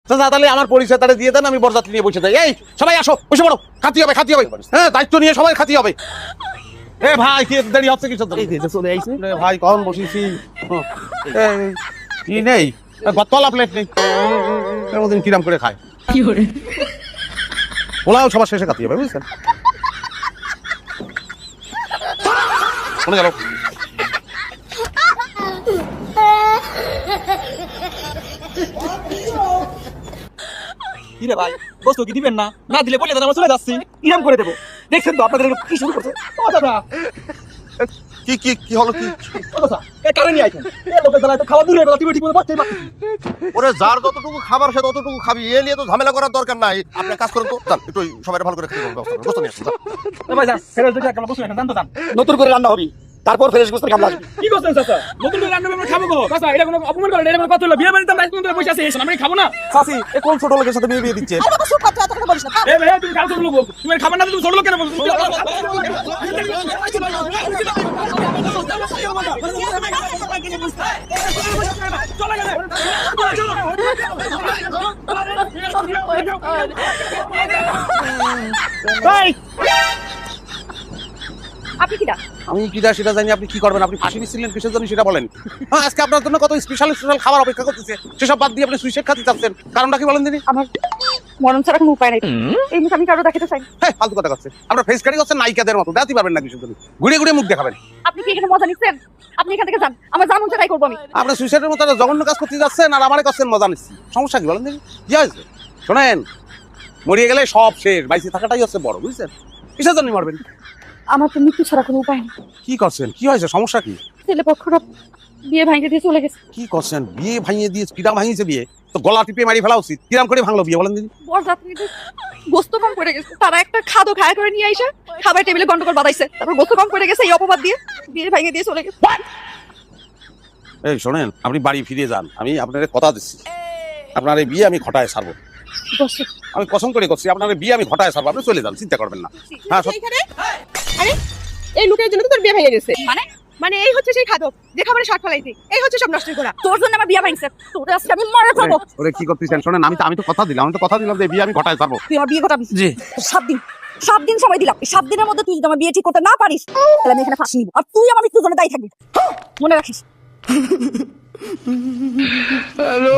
চাচা তাহলে আমার পরিচয় তাহলে দিয়ে দেন, আমি বরযাত্রী নিয়ে বসে যাই। এই সবাই আসো, বসে পড়ো, খাতি হবে খাতি হবে। হ্যাঁ, দায়িত্ব নিয়ে সবাই খাতি হবে। এ ভাই কি দেরি হচ্ছে কিছু? চলে আইছে ভাই কখন বসেছি কি নেই, গতলা প্লেট নেই, এর মধ্যে কিরাম করে খায়। পোলাও সবার শেষে খাতি হবে, বুঝছেন? শুনে গেল কি রে ভাই, বস্তু কি দিবেন না? না দিলে বলে দেন, আমরা চলে যাচ্ছি। ইরাম করে দেবো। দেখছেন তো আপনাদের কি শুরু করছে? ও দাদা, কি কি কি হলো কি? ও দাদা, এ কারণে নিয়ে আইছেন। এ লোকের দ্বারা তো খাওয়া দূরে গেল, তুমি ঠিক মতো বাঁচতেই পারছি। ওরে যার যতটুকু খাবার সে ততটুকু খাবি, এ নিয়ে তো ঝামেলা করার দরকার নাই। আপনি কাজ করুন তো, যান একটু সবাই ভালো করে খেতে হবে, ব্যবস্থা নিয়ে আসুন, যান। এ ভাই যান, ফেরেশ দিকে একলা বসে জান তো যান। নতুন করে রান্না হবে। তারপর ফ্রেশ গোস্তের কামলা আসবে। কি করছেন চাচা? নতুন করে রান্না আমরা খাবো গো। চাচা এটা কোনো অপমান করেন, এটা কোনো কথা হলো? বিয়ে বাড়িতে আমরা একদম বসে আছি, আমরা খাবো না? চাচি এ কোন ছোট লোকের সাথে বিয়ে দিচ্ছে? আরে বাবা চুপ কর, তুই এত কথা বলিস না। এ ভাই তুমি কাল ছোট লোক, তুমি খাবার না তুমি ছোট লোক কেন বলছো? চলে গেলে ভাই আপনি কি ডাক? আমি কি দা সেটা জানি, আপনি কি করবেন? আপনি ফাঁসি নিচ্ছিলেন কিসের জন্য সেটা বলেন। হ্যাঁ, আজকে আপনার জন্য কত স্পেশাল স্পেশাল খাবার অপেক্ষা করতেছে, সেসব বাদ দিয়ে আপনি সুইসাইড খাতে চাচ্ছেন, কারণটা কি বলেন দিনি? আমার মরণ ছাড়া কোনো উপায় নাই। এই মুখ আমি কারো দেখাতে চাই না। হ্যাঁ, ফালতু কথা করছে। আমরা ফেস কাটি করছেন নায়িকাদের মতো, দেখাতে পারবেন না কিসের জন্য? ঘুরিয়ে ঘুরিয়ে মুখ দেখাবেন। আপনি কি এখানে মজা নিচ্ছেন? আপনি এখান থেকে যান, আমার যা মন চায় তাই করবো আমি। আপনি সুইসাইডের মতো একটা জঘন্য কাজ করতে যাচ্ছেন আর আমারে করছেন মজা নিচ্ছি। সমস্যা কি বলেন দিনি? কি হয়েছে? শোনেন, মরিয়ে গেলে সব শেষ, বাইসে থাকাটাই হচ্ছে বড়, বুঝছেন? কিসের জন্য মরবেন? আমার তো মৃত্যু ছাড়া কোনো উপায় নেই। কি করছেন? কি হয়েছে? সমস্যা কি? ছেলে পক্ষরা বিয়ে ভাঙিয়ে দিয়ে চলে গেছে। কি করছেন? বিয়ে ভাঙিয়ে দিয়ে কিরাম ভাঙিয়েছে বিয়ে? তো গলা টিপে মারি ফেলা উচিত। কিরাম করে ভাঙলো বিয়ে বলেন দিনি? বরযাত্রীদের গোস্ত কম পড়ে গেছে, তারা একটা খাদো খায়া করে নিয়ে আইসা খাবার টেবিলে গন্ডগোল বাঁধাইছে, তারপর গোস্ত কম পড়ে গেছে এই অপবাদ দিয়ে বিয়ে ভাঙিয়ে দিয়ে চলে গেছে। এই শোনেন, আপনি বাড়ি ফিরে যান, আমি আপনার কথা দিচ্ছি, আপনার এই বিয়ে আমি ঘটায় ছাড়বো। বসে আমি কসম করে করছি, আপনার এই বিয়ে আমি ঘটায় ছাড়বো, আপনি চলে যান, চিন্তা করবেন না। হ্যাঁ, সত্যি। এইখানে আরে এই লোকের জন্য তো তোর বিয়ে ভেঙে গেছে। মানে মানে এই হচ্ছে সেই খাদক যে খাবারে শাক ফলাইছে, এই হচ্ছে সব নষ্ট করা। তোর জন্য আমার বিয়ে ভাঙছে, তোর আজকে আমি মারা খাবো। ওরে কি করতেছেন? শোনেন, আমি তো কথা দিলাম, যে বিয়ে আমি ঘটায় ছাড়বো। তুই আমার বিয়ে ঘটাবি? জি। 7 দিন সময় দিলাম। এই 7 দিনের মধ্যে তুই যদি আমার বিয়ে ঠিক করতে না পারিস, তাহলে আমি এখানে ফাঁসি নিব, আর তুই আমার মৃত্যুর জন্য দায়ী থাকবি। মনে রাখিস। হ্যালো